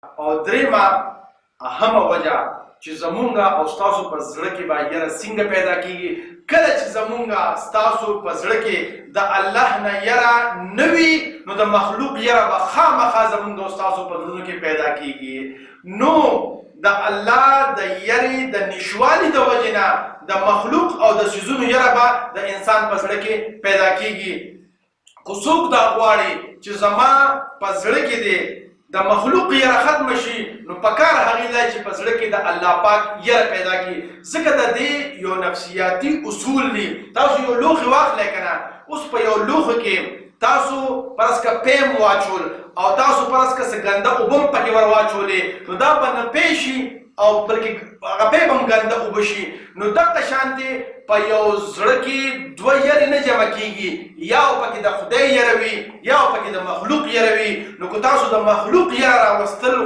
او درېمه اهمه وجه چې زمونږ او ستاسو په زړه کې به یره څنګه پیدا کیږي. کله چې زمونږ ستاسو په زړه کې د الله نه یره نه وي نو د مخلوق یره به خامخا زمونږ او ستاسو په زړونو کې پیدا کیږي. نو د الله د یرې د نشوالي د وجې نه د مخلوق او د څیزونو یره به د انسان په زړه کې پیدا کیږي. خو څوک دا غواړي چې زما په زړه کې دی د مخلوق یره ختم شي نو پکار هغې دی چې په زړه کې د الله پاک یره پیدا کړي. ځکه د دې یو نفسیاتي اصول دي. تاسو یو لوښي واخلئ که نه، اوس په یو لوښي کې تاسو پرس که پیم واچول او تاسو پرس که څه ګنده اوبه هم پکې ور واچولې نو دا به نه پی شي او بلکې هغه پیم هم ګنده اوبه شي. نو دغه شانتې په یو زړه کې دوه یرې نه جمع کیږي، یا پکې د خدای یره وي یا پکې د مخلوق یره وي. نو که تاسو د مخلوق یره راوستل